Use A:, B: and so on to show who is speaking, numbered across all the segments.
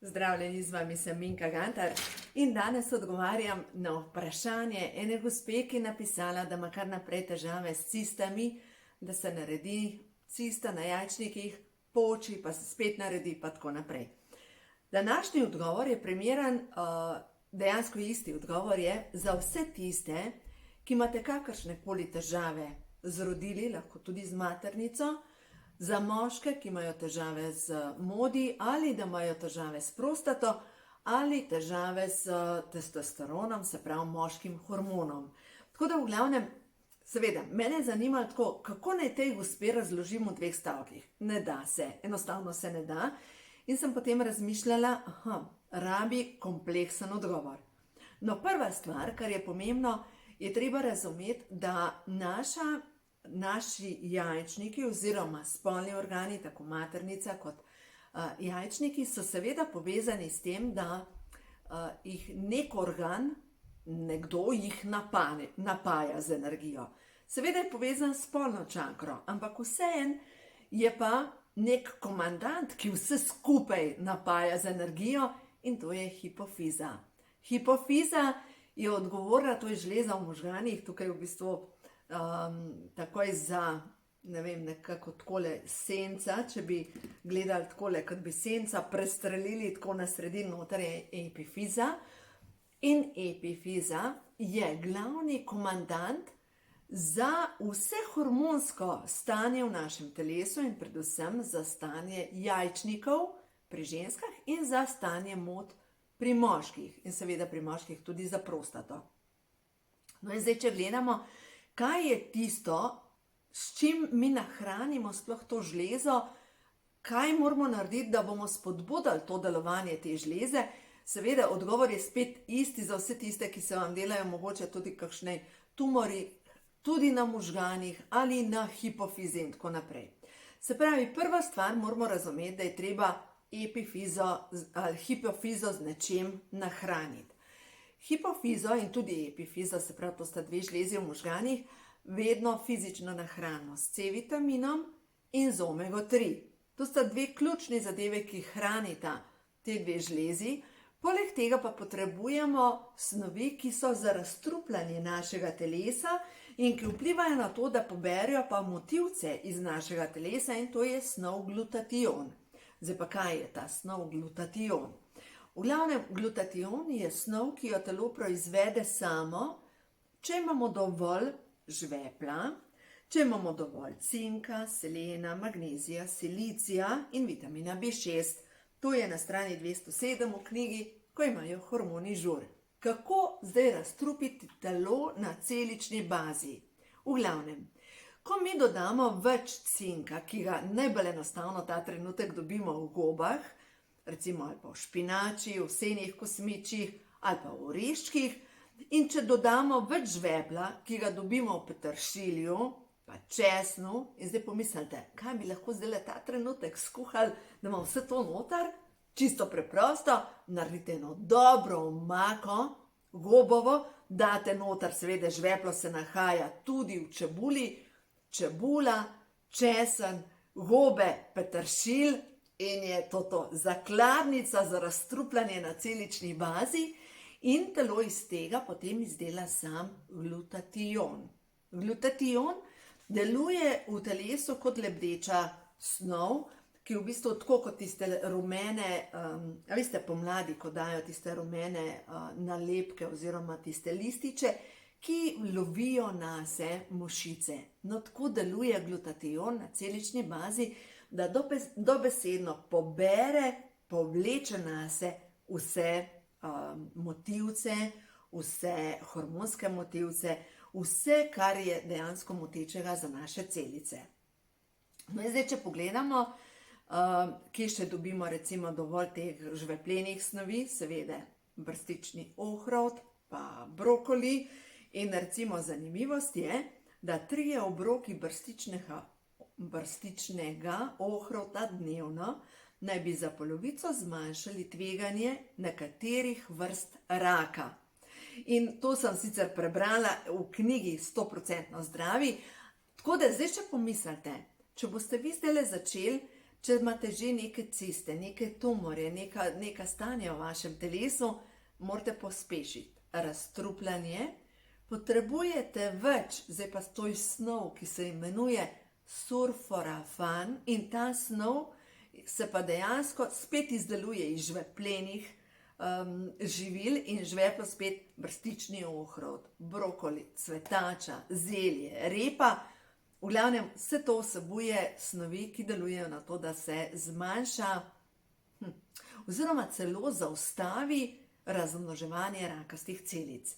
A: Zdravljeni, z vami sem Minka Gantar in danes odgovarjam na vprašanje ene gospe, ki je napisala, da ima kar naprej težave s cistami, da se naredi cista na jajčnikih, poči, pa se spet naredi, pa tako naprej. Današnji odgovor je primeren, dejansko isti odgovor je za vse tiste, ki imate kakršnekoli težave z rodili, lahko tudi z maternico, za moške, ki imajo težave z modi, ali da imajo težave s prostato, ali težave s testosteronom, se pravi moškim hormonom. Tako da v glavnem, seveda, mene zanima tako, kako naj tej gospe razložim v 2 stavkih. Ne da se, enostavno se ne da. In sem potem razmišljala, rabi kompleksen odgovor. No, prva stvar, kar je pomembno, je treba razumeti, da naši jajčniki oziroma spolni organi, tako maternica kot jajčniki, so seveda povezani s tem, da jih nek organ, nekdo jih napaja z energijo. Seveda je povezan s spolno čakro, ampak vseeno je pa nek komandant, ki vse skupaj napaja z energijo, in to je hipofiza. Hipofiza je odgovorna, to je žleza v možganih, tukaj v bistvu takoj za, ne vem, nekako takole senca, če bi gledali takole, kot bi senca prestrelili tako na sredini, noter je epifiza. In epifiza je glavni komandant za vse hormonsko stanje v našem telesu in predvsem za stanje jajčnikov pri ženskah in za stanje mod pri moških. In seveda pri moških tudi za prostato. No in zdaj, če gledamo, kaj je tisto, s čim mi nahranimo sploh to žlezo, kaj moramo narediti, da bomo spodbudili to delovanje te žleze? Seveda, odgovor je spet isti za vse tiste, ki se vam delajo mogoče tudi kakšne tumori, tudi na možganih ali na hipofizi in tako naprej. Se pravi, prva stvar moramo razumeti, da je treba epifizo ali hipofizo z nečim nahraniti. Hipofizo in tudi epifizo, se pravi, to sta 2 žlezi v možganih, vedno fizično nahranimo s C-vitaminom in z omego 3. To sta 2 ključni zadeve, ki hranita te 2 žlezi. Poleg tega pa potrebujemo snovi, ki so za razstrupljanje našega telesa in ki vplivajo na to, da poberijo pa motilce iz našega telesa, in to je snov glutation. Zdaj pa kaj je ta snov glutation? V glavnem, glutation je snov, ki jo telo proizvede samo, če imamo dovolj žvepla, če imamo dovolj cinka, selena, magnezija, silicija in vitamina B6. To je na strani 207 v knjigi, ko imajo hormoni žur. Kako zdaj razstrupiti telo na celični bazi? V glavnem, ko mi dodamo več cinka, ki ga najbolj enostavno ta trenutek dobimo v gobah, recimo ali pa v špinači, v senih kosmičih ali pa v oreščkih, in če dodamo več žvepla, ki ga dobimo v peteršilju, pa česnu, in zdaj pomislite, kaj bi lahko zdaj ta trenutek skuhali, da ima vse to noter? Čisto preprosto, naredite eno dobro omako, gobovo, date noter, seveda žveplo se nahaja tudi v čebuli, čebula, česen, gobe, peteršilj, in je to zakladnica za razstrupljanje na celični bazi, in telo iz tega potem izdela sam glutation. Glutation deluje v telesu kot lebdeča snov, ki v bistvu tako kot tiste rumene, a veste, pomladi, ko dajo tiste rumene nalepke oziroma tiste lističe, ki lovijo nase mušice. No, tako deluje glutation na celični bazi, da dobesedno pobere, povleče nase vse motilce, vse hormonske motilce, vse, kar je dejansko motečega za naše celice. No in zdaj, če pogledamo, kje še dobimo recimo dovolj teh žveplenih snovi, seveda brstični ohrovt, pa brokoli, in recimo zanimivost je, da 3 obroki brstičnega ohrovta dnevno naj bi za polovico zmanjšali tveganje nekaterih vrst raka. In to sem sicer prebrala v knjigi 100% zdravi, tako da zdaj še pomislite, če boste vi zdaj začeli Če imate že neke ciste, neke tumorje, neka stanja v vašem telesu, morate pospešiti razstrupljanje, potrebujete več, zdaj pa to je snov, ki se imenuje sulforafan, in ta snov se pa dejansko spet izdeluje iz žveplenih živil in žveplo spet brstični ohrovt, brokoli, cvetača, zelje, repa. V glavnem, vse to vsebuje snovi, ki delujejo na to, da se zmanjša oziroma celo zaustavi razmnoževanje rakastih celic.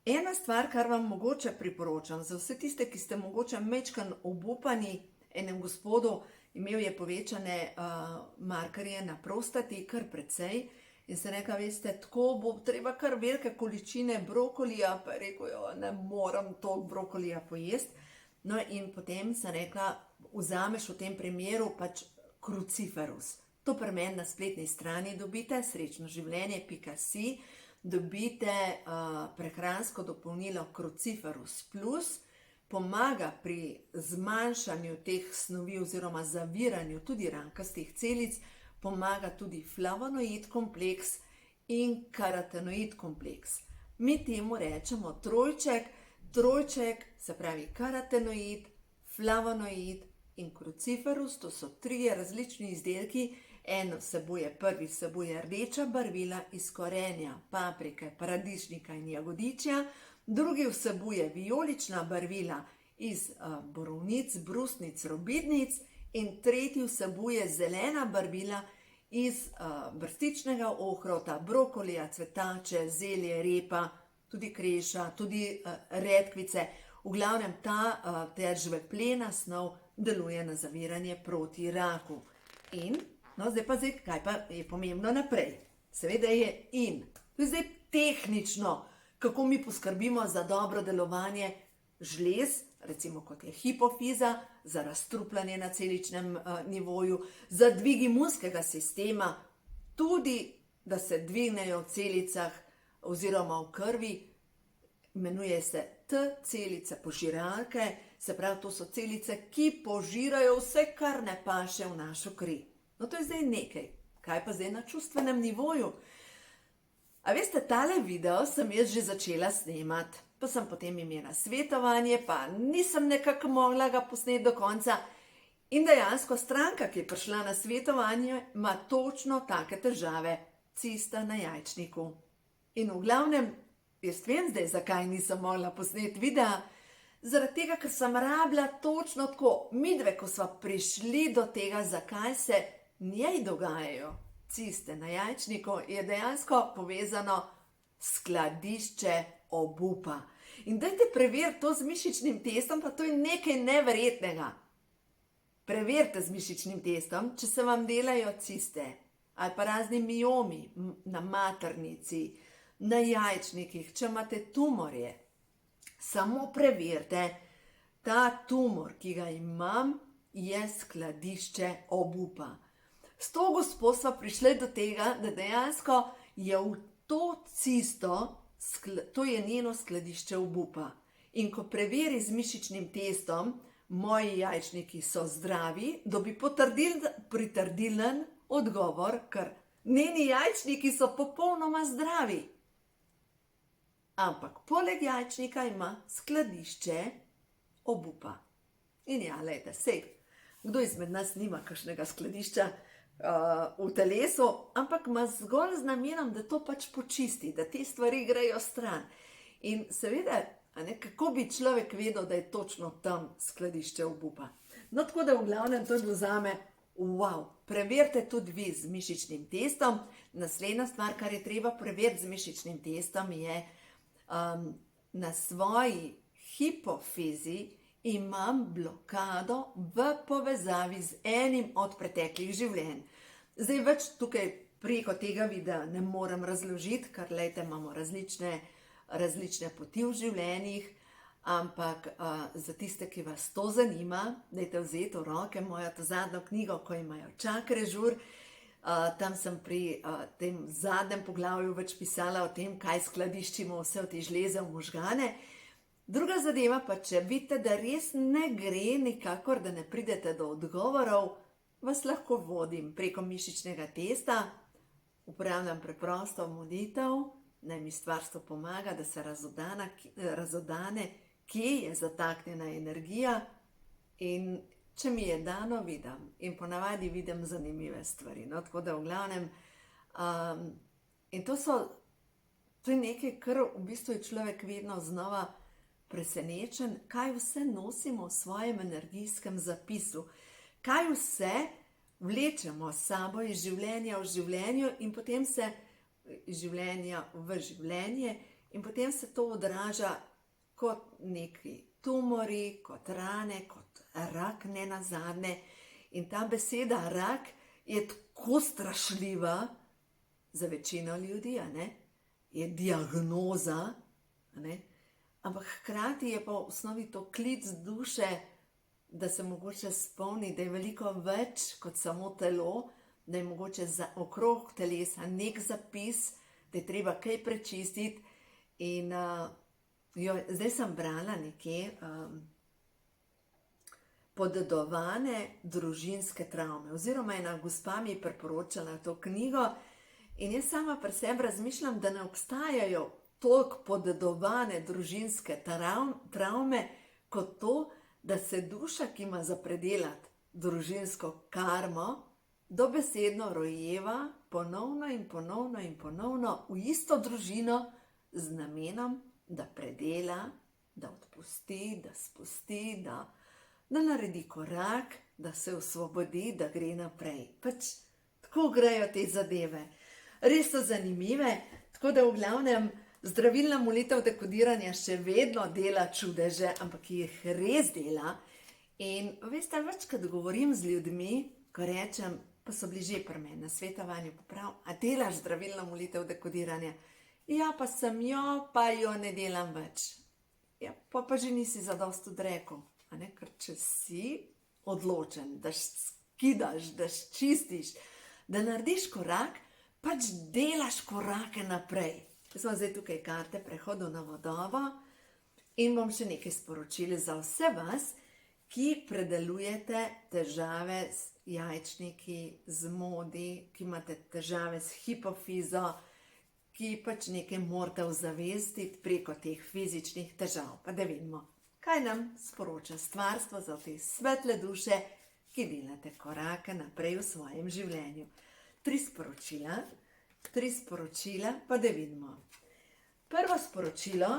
A: Ena stvar, kar vam mogoče priporočam, za vse tiste, ki ste mogoče majčkeno obupani, enem gospodu, imel je povečane markerje na prostati, kar precej, in se rekla, veste, tako bo treba kar velike količine brokolija, pa je rekel, jo, ne moram toliko brokolija pojesti. No in potem sem rekla, vzameš v tem primeru pač kruciferus. To pri meni na spletni strani dobite, srečnoživljenje.si, dobite prehransko dopolnilo Cruciferus Plus, pomaga pri zmanjšanju teh snovi oziroma zaviranju tudi rakastih celic, pomaga tudi flavonoid kompleks in karotenoid kompleks. Mi temu rečemo trojček, se pravi karotenoid, flavonoid in cruciferus, to so 3 različni izdelki. Prvi vsebuje rdeča barvila iz korenja, paprike, paradižnika in jagodičja, drugi vsebuje vijolična barvila iz borovnic, brusnic, robidnic in tretji vsebuje zelena barvila iz brstičnega ohrovta, brokolija, cvetače, zelje, repa, tudi kreša, tudi redkvice. V glavnem ta žveplena snov deluje na zaviranje proti raku. In, zdaj, kaj pa je pomembno naprej? Seveda je in. To je zdaj tehnično, kako mi poskrbimo za dobro delovanje žlez, recimo kot je hipofiza, za razstrupljanje na celičnem nivoju, za dvig imunskega sistema, tudi da se dvignejo v celicah oziroma v krvi, imenuje se T celice požiralke, se pravi, to so celice, ki požirajo vse, kar ne paše v našo kri. No, to je zdaj nekaj. Kaj pa zdaj na čustvenem nivoju? A veste, tale video sem jaz že začela snemati, pa sem potem imela svetovanje, pa nisem nekako mogla ga posneti do konca. In dejansko stranka, ki je prišla na svetovanje, ima točno take težave, cista na jajčniku. In v glavnem, jaz vem zdaj, zakaj nisem mogla posneti videa, zaradi tega, ker sem rabila točno tako. Midve, ko sva prišli do tega, zakaj se njej dogajajo ciste na jajčniku, je dejansko povezano skladišče obupa. In dajte preveriti to z mišičnim testom, pa to je nekaj neverjetnega. Preverite z mišičnim testom, če se vam delajo ciste ali pa razni miomi na maternici, na jajčnikih, če imate tumorje. Samo preverite, ta tumor, ki ga imam, je skladišče obupa. S to gospo sva prišli do tega, da dejansko je v to cisto, to je njeno skladišče obupa. In ko preveri z mišičnim testom, moji jajčniki so zdravi, dobi pritrdilen odgovor, ker njeni jajčniki so popolnoma zdravi. Ampak poleg jajčnika ima skladišče obupa. In ja, lejte, sej, kdo izmed nas nima kakšnega skladišča v telesu, ampak ima zgolj z namenom, da to pač počisti, da te stvari grejo stran. In seveda, kako bi človek vedel, da je točno tam skladišče obupa. No, tako da v glavnem to je bilo zame, wow, preverite tudi vi z mišičnim testom. Naslednja stvar, kar je treba preveriti z mišičnim testom, je na svoji hipofizi imam blokado v povezavi z enim od preteklih življenj. Zdaj več tukaj preko tega videa ne morem razložiti, ker lejte, imamo različne poti v življenjih, ampak za tiste, ki vas to zanima, dajte vzeti v roke mojo zadnjo knjigo, ko imajo čakre žur. Tam sem pri tem zadnjem poglavju več pisala o tem, kaj skladiščimo vse v te žleze v možgane. Druga zadeva pa, če vidite, da res ne gre nikakor, da ne pridete do odgovorov, vas lahko vodim preko mišičnega testa, uporabljam preprosto molitev, naj mi stvarstvo pomaga, da se razodane, kje je zataknjena energija in če mi je dano, vidim. In ponavadi vidim zanimive stvari. No, tako da v glavnem, in to je nekaj, kar v bistvu je človek vedno znova presenečen, kaj vse nosimo v svojem energijskem zapisu, kaj vse vlečemo s sabo iz življenja v življenju in potem se iz življenja v življenje in potem se to odraža kot neki tumori, kot rane, kot rak nenazadnje. In ta beseda rak je tako strašljiva za večino ljudi, a ne? Je diagnoza, a ne? Ampak hkrati je pa v osnovi to klic duše, da se mogoče spomni, da je veliko več kot samo telo, da je mogoče okrog telesa nek zapis, da je treba kaj prečistiti. In zdaj sem brala nekje podedovane družinske travme, oziroma ena gospa mi je priporočala to knjigo in jaz sama pri sebi razmišljam, da ne obstajajo toliko podedovane družinske travme kot to, da se duša, ki ima za predelati družinsko karmo, dobesedno rojeva ponovno in ponovno in ponovno v isto družino z namenom, da predela, da odpusti, da spusti, da naredi korak, da se osvobodi, da gre naprej. Pač tako grejo te zadeve. Res so zanimive, tako da v glavnem zdravilna molitev dekodiranja še vedno dela čudeže, ampak jih res dela. In veste, večkrat govorim z ljudmi, ko rečem, pa so bili že pri meni na svetovanju, poprav, a delaš zdravilno molitev dekodiranja? Ja, pa sem jo, pa jo ne delam več. Ja, pa že nisi zadosti odrekel, a ne? Ker če si odločen, da skidaš, da čistiš, da narediš korak, pač delaš korake naprej. Jaz imam zdaj tukaj karte prehodu na vodovo in bom še nekaj sporočila za vse vas, ki predelujete težave s jajčniki, z modi, ki imate težave s hipofizo, ki pač nekaj morate ozavestiti preko teh fizičnih težav. Pa da vidimo, kaj nam sporoča stvarstvo za te svetle duše, ki delate korake naprej v svojem življenju. 3 sporočila, pa da vidimo. Prvo sporočilo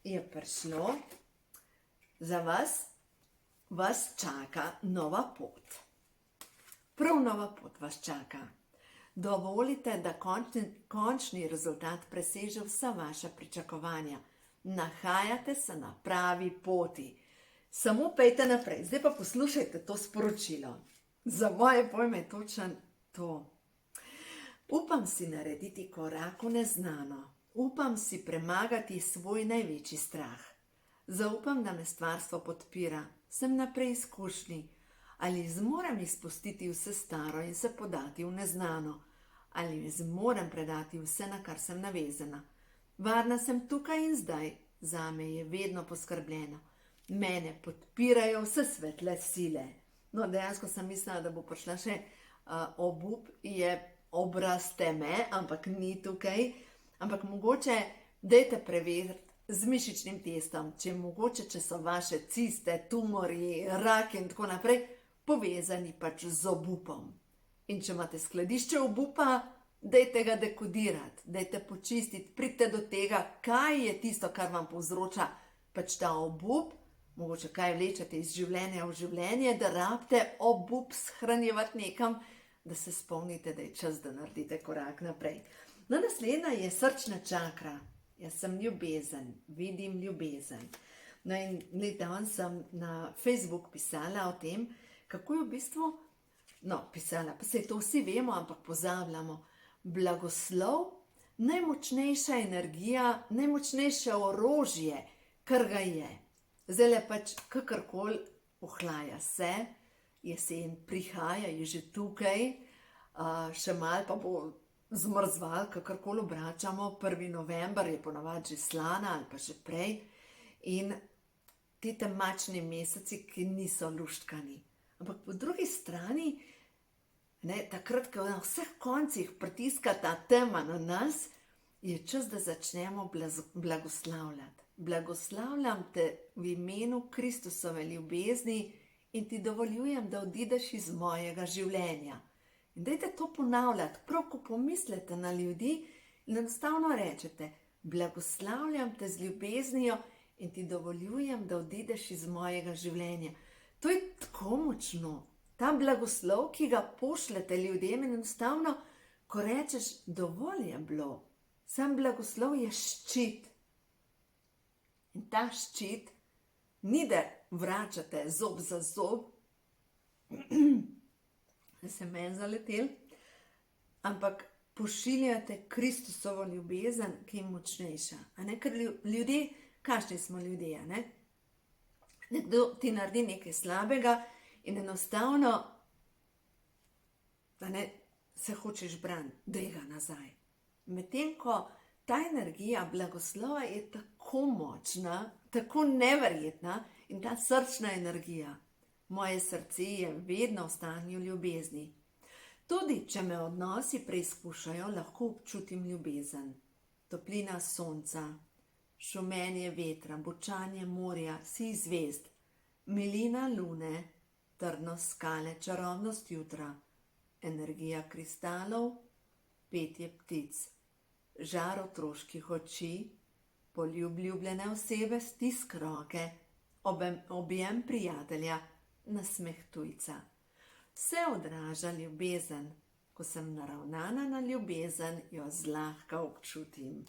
A: je prišlo za vas, vas čaka nova pot. Prav nova pot vas čaka. Dovolite, da končni rezultat preseže vsa vaša pričakovanja. Nahajate se na pravi poti. Samo pejte naprej. Zdaj pa poslušajte to sporočilo. Za moje pojme je točno to. Upam si narediti korak v neznano. Upam si premagati svoj največji strah. Zaupam, da me stvarstvo podpira. Sem na preizkušnji. Ali zmorem izpustiti vse staro in se podati v neznano? Ali zmorem predati vse, na kar sem navezana? Varna sem tukaj in zdaj. Zame je vedno poskrbljeno. Mene podpirajo vse svetle sile. No, dejansko sem mislila, da bo prišla še obup, je obraz teme, ampak ni tukaj. Ampak mogoče dajte preveriti z mišičnim testom, če so vaše ciste, tumori, rak in tako naprej povezani pač z obupom. In če imate skladišče obupa, dajte ga dekodirati, dajte počistiti, pridite do tega, kaj je tisto, kar vam povzroča pač ta obup, mogoče kaj vlečete iz življenja v življenje, da rabite obup shranjevati nekam, da se spomnite, da je čas, da naredite korak naprej. No, naslednja je srčna čakra. Jaz sem ljubezen, vidim ljubezen. No in danes sem na Facebook pisala o tem, kako je v bistvu, pisala, pa se to vsi vemo, ampak pozabljamo, blagoslov, najmočnejša energija, najmočnejše orožje, kar ga je. Zdaj pač kakorkoli ohlaja se, jesen prihaja, je že tukaj, še malo pa bo zmrzval, kakorkoli obračamo, 1. november je ponavadi že slana ali pa že prej. In ti temačni meseci, ki niso luštkani. Ampak po drugi strani, takrat, ko na vseh koncih pritiska ta tema na nas, je čas, da začnemo blagoslavljati. Blagoslavljam te v imenu Kristusove ljubezni in ti dovoljujem, da odideš iz mojega življenja. In dajte to ponavljati, prav ko pomislite na ljudi in enostavno rečete, blagoslavljam te z ljubeznijo in ti dovoljujem, da odideš iz mojega življenja. To je tako močno. Ta blagoslov, ki ga pošljete ljudem, enostavno, ko rečeš, dovolj je bilo. Sam blagoslov je ščit. In ta ščit ni, da vračate zob za zob, da se meni zaletel, ampak pošiljate Kristusovo ljubezen, ki je močnejša. Ker ljudje, kakšni smo ljudje, nekdo ti naredi nekaj slabega in enostavno se hočeš braniti, daj ga nazaj. Medtem ko ta energija blagoslova je tako močna, tako neverjetna in ta srčna energija. Moje srce je vedno v stanju ljubezni. Tudi, če me odnosi preizkušajo, lahko občutim ljubezen. Toplina sonca, šumenje vetra, bučanje morja, sij zvezd, milina lune, trdnost skale, čarobnost jutra, energija kristalov, petje ptic, žar otroških oči, poljubljene osebe, stisk roke, objem prijatelja, nasmeh tujca. Vse odraža ljubezen. Ko sem naravnana na ljubezen, jo zlahka občutim.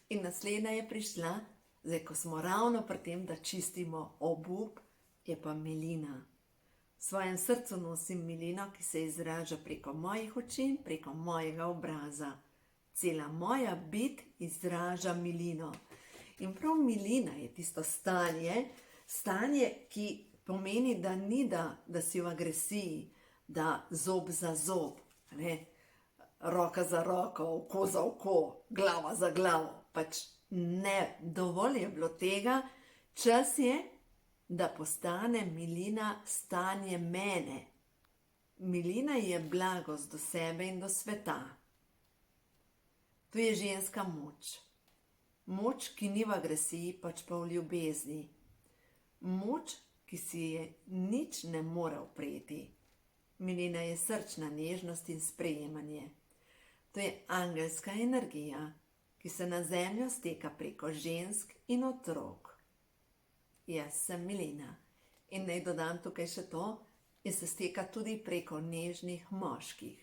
A: In naslednja je prišla, zdaj ko smo ravno pri tem, da čistimo obup, je pa milina. V svojem srcu nosim milino, ki se izraža preko mojih oči in preko mojega obraza. Cela moja bit izraža milino. In prav milina je tisto stanje, ki pomeni, da ni da si v agresiji, da zob za zob, roka za roko, oko za oko, glava za glavo. Pač ne, dovolj je bilo tega, čas je, da postane milina stanje mene. Milina je blagost do sebe in do sveta. To je ženska moč. Moč, ki ni v agresiji, pač pa v ljubezni. Moč, ki si je nič ne more upreti. Milina je srčna nežnost in sprejemanje. To je angelska energija, ki se na zemljo steka preko žensk in otrok. Jaz sem milina. In naj dodam tukaj še to, in se steka tudi preko nežnih moških.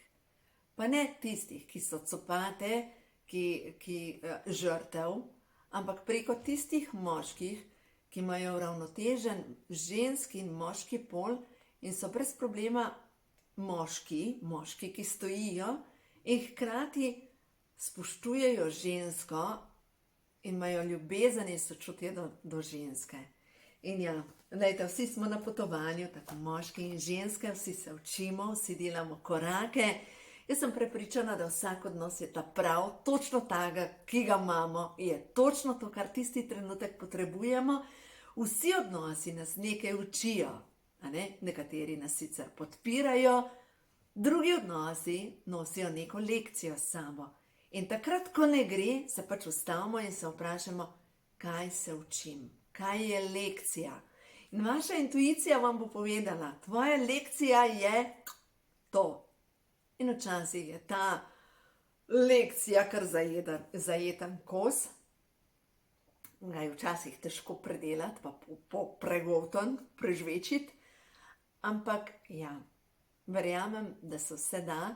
A: Pa ne tistih, ki so copate, ki žrtev, ampak preko tistih moških, ki imajo uravnotežen ženski in moški pol in so brez problema moški, ki stojijo in hkrati spoštujejo žensko in imajo ljubezen in sočutje do ženske. In ja, glejte, vsi smo na potovanju, tako moški in ženske, vsi se učimo, vsi delamo korake. Jaz sem prepričana, da vsak odnos je ta prav, točno tega, ki ga imamo, je točno to, kar tisti trenutek potrebujemo. Vsi odnosi nas nekaj učijo, nekateri nas sicer podpirajo, drugi odnosi nosijo neko lekcijo s sabo. In takrat, ko ne gre, se pač ustavimo in se vprašamo, kaj se učim, kaj je lekcija. In vaša intuicija vam bo povedala, tvoja lekcija je to. In včasih je ta lekcija kar zajeten kos, ga je včasih težko predelati, pa pregoltniti, prežvečiti, ampak ja, verjamem, da se vse da,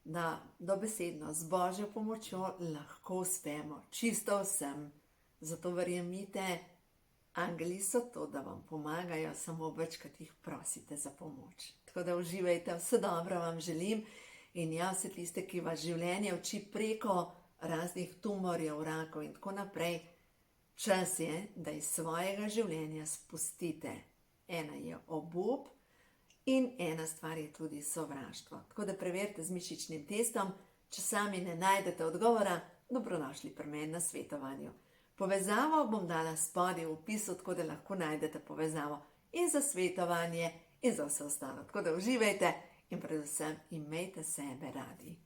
A: da dobesedno z Božjo pomočjo lahko uspemo čisto vsem. Zato verjemite, angeli so to, da vam pomagajo, samo večkrat jih prosite za pomoč. Tako da uživajte, vse dobro vam želim in ja, vse tiste, ki vas življenje uči preko raznih tumorjev, rakov in tako naprej, čas je, da iz svojega življenja spustite. Ena je obup in ena stvar je tudi sovraštvo. Tako da preverite z mišičnim testom, če sami ne najdete odgovora, dobrodošli pri meni na svetovanju. Povezavo bom dala spodaj v opisu, tako da lahko najdete povezavo in za svetovanje in za vse ostalo. Tako da uživajte in predvsem imejte sebe radi.